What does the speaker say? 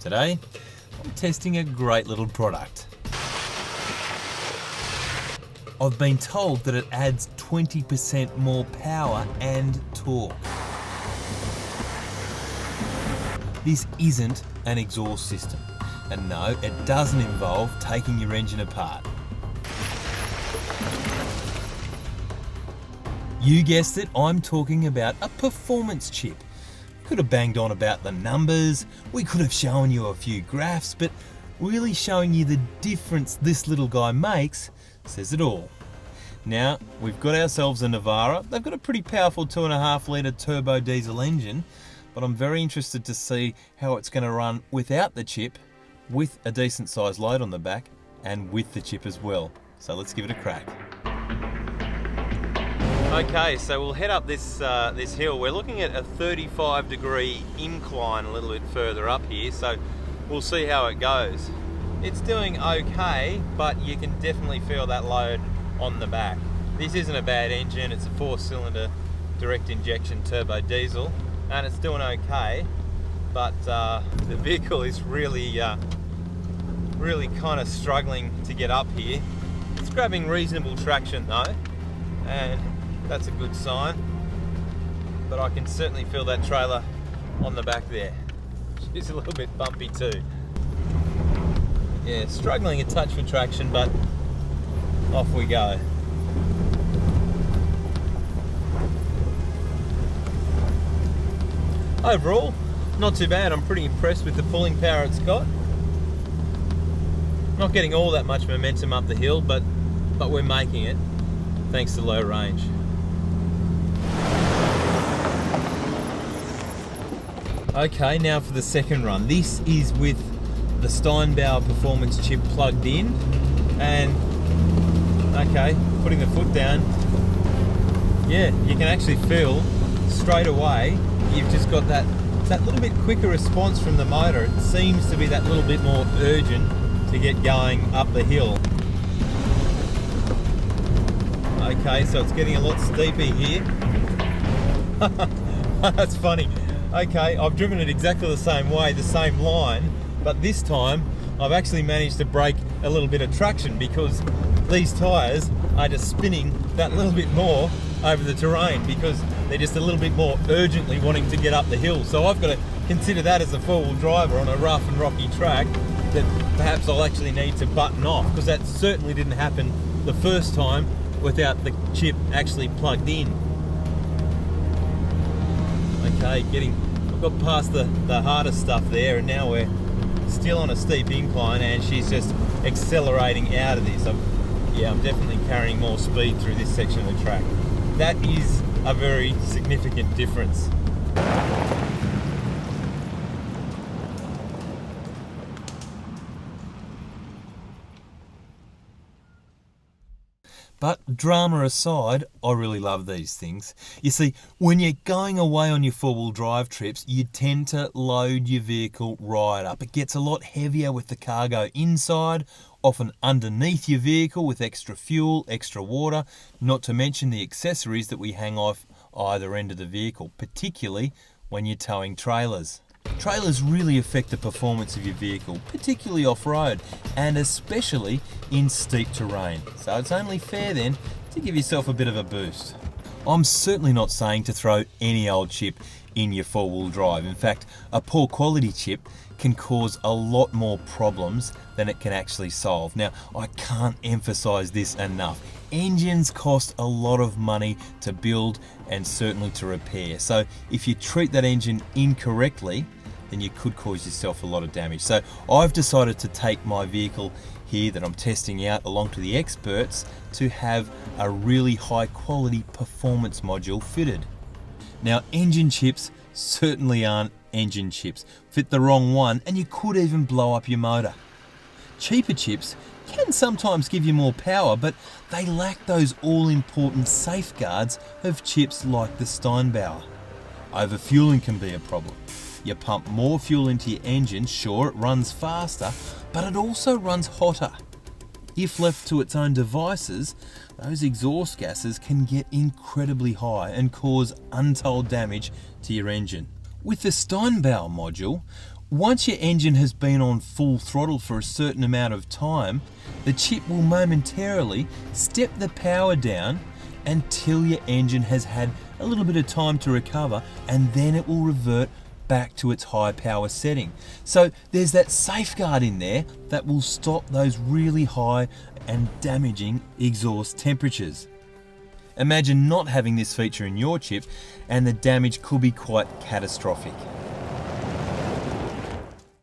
Today, I'm testing a great little product. I've been told that it adds 20% more power and torque. This isn't an exhaust system, and no, it doesn't involve taking your engine apart. You guessed it, I'm talking about a performance chip. Could have banged on about the numbers, we could have shown you a few graphs, but really showing you the difference this little guy makes says it all. Now, we've got ourselves a Navara. They've got a pretty powerful 2.5 litre turbo diesel engine, but I'm very interested to see how it's going to run without the chip, with a decent sized load on the back, and with the chip as well. So let's give it a crack. Okay, so we'll head up this hill. We're looking at a 35-degree incline a little bit further up here, so we'll see how it goes. It's doing okay, but you can definitely feel that load on the back. This isn't a bad engine, it's a 4-cylinder direct injection turbo diesel, and it's doing okay, but the vehicle is really kind of struggling to get up here. It's grabbing reasonable traction though, and that's a good sign, but I can certainly feel that trailer on the back there. She's a little bit bumpy too. Yeah, struggling a touch for traction, but off we go. Overall, not too bad. I'm pretty impressed with the pulling power it's got. Not getting all that much momentum up the hill, but we're making it thanks to low range. Okay, now for the second run. This is with the Steinbauer performance chip plugged in, and okay, putting the foot down, yeah, you can actually feel straight away you've just got that little bit quicker response from the motor. It seems to be that little bit more urgent to get going up the hill. Okay, so it's getting a lot steeper here. That's funny. Okay, I've driven it exactly the same way, the same line, but this time I've actually managed to break a little bit of traction because these tyres are just spinning that little bit more over the terrain because they're just a little bit more urgently wanting to get up the hill. So I've got to consider that as a four-wheel driver on a rough and rocky track that perhaps I'll actually need to button off, because that certainly didn't happen the first time without the chip actually plugged in. Okay, I've got past the hardest stuff there, and now we're still on a steep incline and she's just accelerating out of this. I'm definitely carrying more speed through this section of the track. That is a very significant difference. But drama aside, I really love these things. You see, when you're going away on your four-wheel drive trips, you tend to load your vehicle right up. It gets a lot heavier with the cargo inside, often underneath your vehicle with extra fuel, extra water, not to mention the accessories that we hang off either end of the vehicle, particularly when you're towing trailers. Trailers really affect the performance of your vehicle, particularly off-road, and especially in steep terrain. So it's only fair then to give yourself a bit of a boost. I'm certainly not saying to throw any old chip in your four-wheel drive. In fact, a poor quality chip can cause a lot more problems than it can actually solve. Now, I can't emphasize this enough. Engines cost a lot of money to build and certainly to repair. So if you treat that engine incorrectly, then you could cause yourself a lot of damage. So I've decided to take my vehicle here that I'm testing out along to the experts to have a really high quality performance module fitted. Now, engine chips certainly aren't engine chips. Fit the wrong one and you could even blow up your motor. Cheaper chips can sometimes give you more power, but they lack those all-important safeguards of chips like the Steinbauer. Overfueling can be a problem. You pump more fuel into your engine, sure, it runs faster, but it also runs hotter. If left to its own devices, those exhaust gases can get incredibly high and cause untold damage to your engine. With the Steinbauer module, Once your engine has been on full throttle for a certain amount of time, the chip will momentarily step the power down until your engine has had a little bit of time to recover, and then it will revert back to its high power setting. So there's that safeguard in there that will stop those really high and damaging exhaust temperatures. Imagine not having this feature in your chip, and the damage could be quite catastrophic.